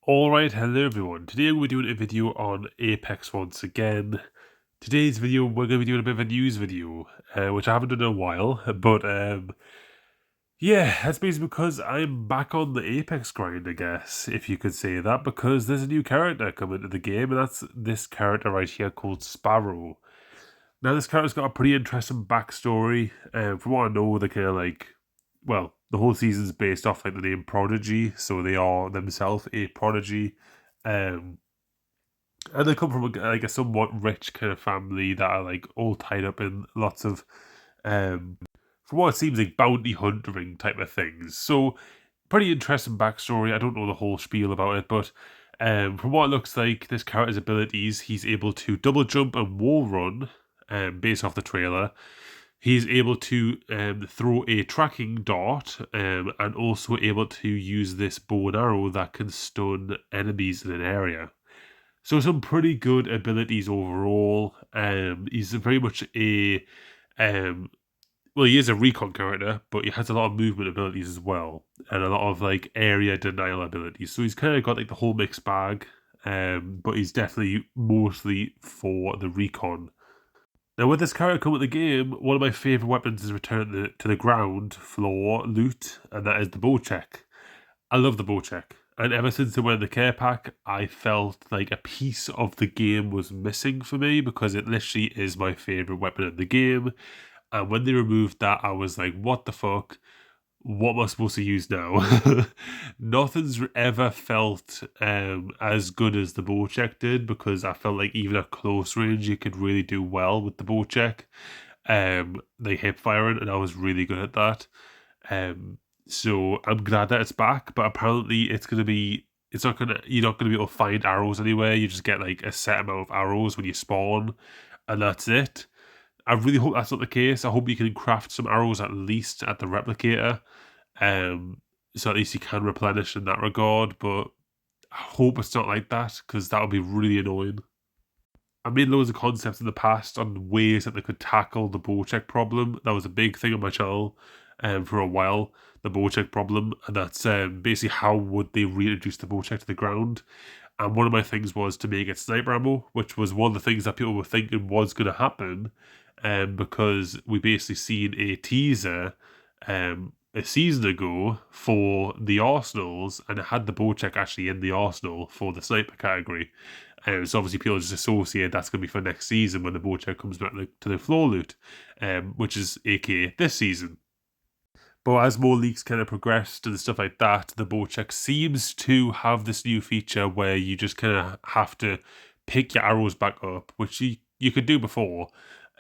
Alright, hello everyone. Today we're doing a video on Apex once again. Today's video we're going to be doing a bit of a news video, which I haven't done in a while, but yeah, that's basically because I'm back on the Apex grind, I guess, if you could say that, because there's a new character coming to the game, and that's this character right here called Sparrow. Now this character's got a pretty interesting backstory. From what I know, they're kind of like, well, the whole season's based off like the name Prodigy, so they are themselves a prodigy. Um, and they come from a somewhat rich kind of family that are like all tied up in lots of, from what it seems like, bounty hunting type of things. So pretty interesting backstory. I don't know the whole spiel about it, but from what it looks like, this character's abilities, he's able to double jump and wall run, based off the trailer. He's able to throw a tracking dart, and also able to use this bow and arrow that can stun enemies in an area. So some pretty good abilities overall. He's very much a well, he is a recon character, but he has a lot of movement abilities as well, and a lot of like area denial abilities. So he's kind of got like the whole mixed bag, but he's definitely mostly for the recon. Now, with this character coming to the game, one of my favourite weapons is returned to the ground floor loot, and that is the Bocek. I love the Bocek, and ever since it went in the care pack, I felt like a piece of the game was missing for me because it literally is my favourite weapon in the game. And when they removed that, I was like, what the fuck? What am I supposed to use now? Nothing's ever felt as good as the Bocek did, because I felt like even at close range you could really do well with the Bocek. They hip firing, and I was really good at that. So I'm glad that it's back, but apparently you're not gonna be able to find arrows anywhere. You just get like a set amount of arrows when you spawn, and that's it. I really hope that's not the case. I hope you can craft some arrows at least at the replicator, so at least you can replenish in that regard. But I hope it's not like that, because that would be really annoying. I made loads of concepts in the past on ways that they could tackle the Bocek problem. That was a big thing on my channel for a while, the Bocek problem, and that's basically how would they reintroduce the Bocek to the ground. And one of my things was to make it sniper ammo, which was one of the things that people were thinking was going to happen, because we basically seen a teaser a season ago for the Arsenals, and it had the Bocek actually in the Arsenal for the sniper category. So obviously people just associate that's going to be for next season when the Bocek comes back to the floor loot, which is aka this season. But as more leaks kind of progressed and stuff like that, the Bocek seems to have this new feature where you just kind of have to pick your arrows back up, which you could do before,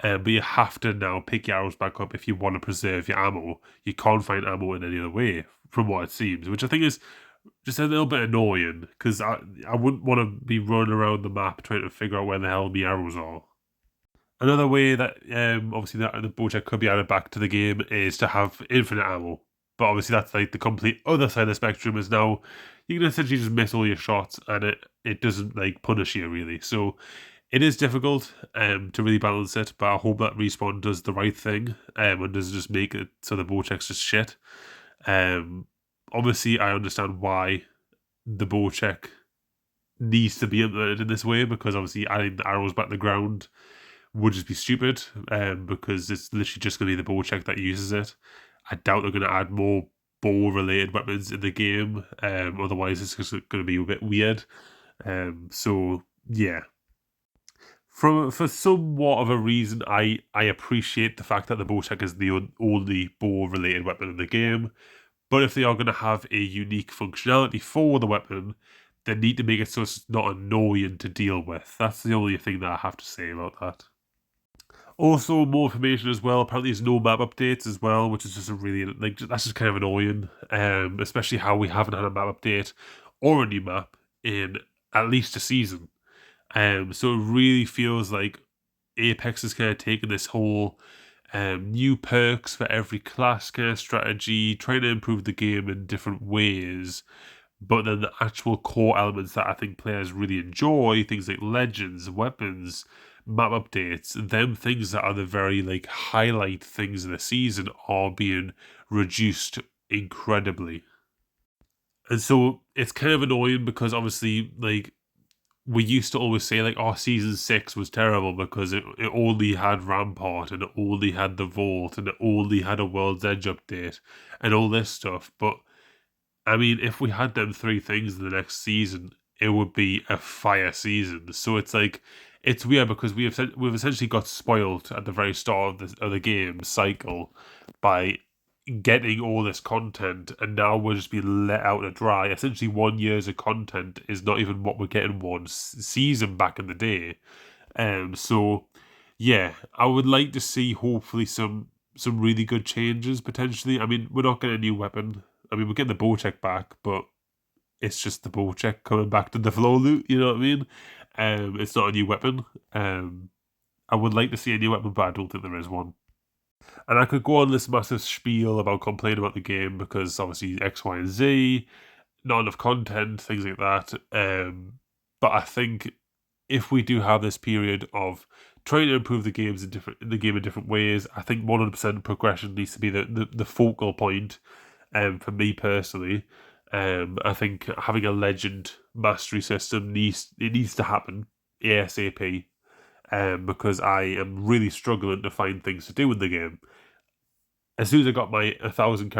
but you have to now pick your arrows back up if you want to preserve your ammo. You can't find ammo in any other way, from what it seems, which I think is just a little bit annoying, because I wouldn't want to be running around the map trying to figure out where the hell my arrows are. Another way that obviously that the Bocek could be added back to the game is to have infinite ammo. But obviously that's like the complete other side of the spectrum, is now you can essentially just miss all your shots, and it doesn't like punish you really. So it is difficult to really balance it, but I hope that Respawn does the right thing, and doesn't just make it so the Bocek's just shit. Obviously I understand why the Bocek needs to be implemented in this way, because obviously adding the arrows back to the ground would just be stupid, because it's literally just going to be the Bocek that uses it. I doubt they're going to add more bow-related weapons in the game, otherwise it's just going to be a bit weird. So, yeah. For somewhat of a reason, I appreciate the fact that the Bocek is the only bow-related weapon in the game, but if they are going to have a unique functionality for the weapon, they need to make it so it's not annoying to deal with. That's the only thing that I have to say about that. Also, more information as well. Apparently, there's no map updates as well, which is just a really that's just kind of annoying. Especially how we haven't had a map update or a new map in at least a season. So it really feels like Apex is kind of taking this whole new perks for every class kind of strategy, trying to improve the game in different ways. But then the actual core elements that I think players really enjoy, things like legends, weapons, map updates, them things that are the very like highlight things of the season, are being reduced incredibly. And so it's kind of annoying because obviously, like, we used to always say, like, oh, Season 6 was terrible because it only had Rampart and it only had the Vault and it only had a World's Edge update and all this stuff. But, I mean, if we had them three things in the next season, it would be a fire season. So it's like, it's weird because we've essentially got spoiled at the very start of the game cycle by getting all this content, and now we're just being let out to dry. Essentially, 1 year's of content is not even what we're getting one season back in the day. So yeah, I would like to see hopefully some really good changes potentially. I mean, we're not getting a new weapon. I mean, we're getting the Bocek back, but it's just the Bocek coming back to the flow loot. You know what I mean? It's not a new weapon. I would like to see a new weapon, but I don't think there is one. And I could go on this massive spiel about complaining about the game because obviously X, Y, and Z, not enough content, things like that. But I think if we do have this period of trying to improve the game in different ways, I think 100% progression needs to be the focal point. For me personally, I think having a legend mastery system needs to happen ASAP. Because I am really struggling to find things to do in the game. As soon as I got my 1,000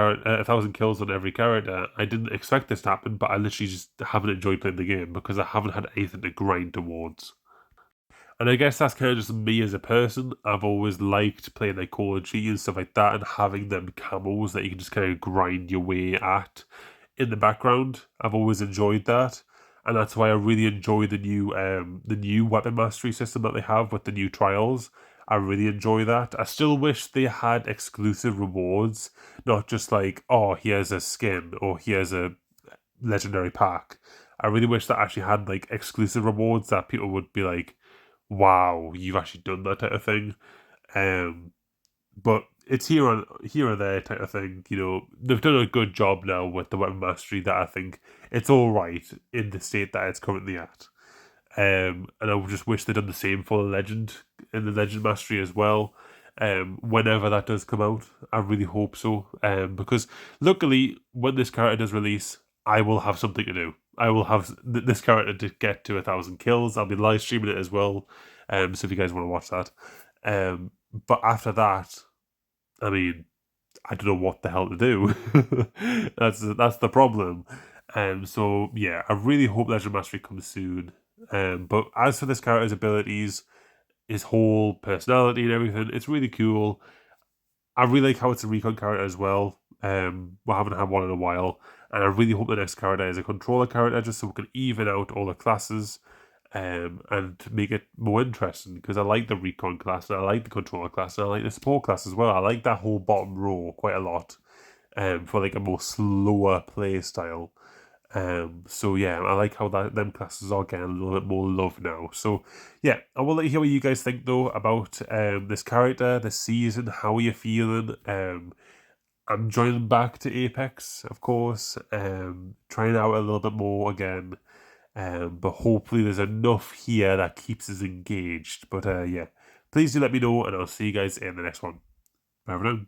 kills on every character, I didn't expect this to happen, but I literally just haven't enjoyed playing the game because I haven't had anything to grind towards. And I guess that's kind of just me as a person. I've always liked playing like 𝗏𝗁𝗁 and stuff like that and having them camos that you can just kind of grind your way at in the background. I've always enjoyed that. And that's why I really enjoy the new weapon mastery system that they have with the new trials. I really enjoy that. I still wish they had exclusive rewards, not just like, oh, here's a skin or here's a legendary pack. I really wish that actually had like exclusive rewards that people would be like, wow, you've actually done that type of thing. But it's here or there type of thing. You know, they've done a good job now with the weapon mastery that I think it's all right in the state that it's currently at. And I would just wish they'd done the same for the Legend in the Legend Mastery as well. Whenever that does come out, I really hope so. Because luckily, when this character does release, I will have something to do. I will have this character to get to 1,000 kills. I'll be live streaming it as well. So if you guys want to watch that. But after that, I mean, I don't know what the hell to do. that's the problem. So yeah, I really hope Legend Mastery comes soon. But as for this character's abilities, his whole personality and everything, it's really cool. I really like how it's a recon character as well. We haven't had one in a while, and I really hope the next character is a controller character, just so we can even out all the classes, and make it more interesting. Because I like the recon class, and I like the controller class, and I like the support class as well. I like that whole bottom row quite a lot, for like a more slower play style. So yeah, I like how them classes are getting a little bit more love now. So yeah, I will let you hear what you guys think though about this character, this season. How are you feeling? I'm joining back to Apex, of course. Trying out a little bit more again. But hopefully there's enough here that keeps us engaged. But yeah, please do let me know, and I'll see you guys in the next one. Bye for now.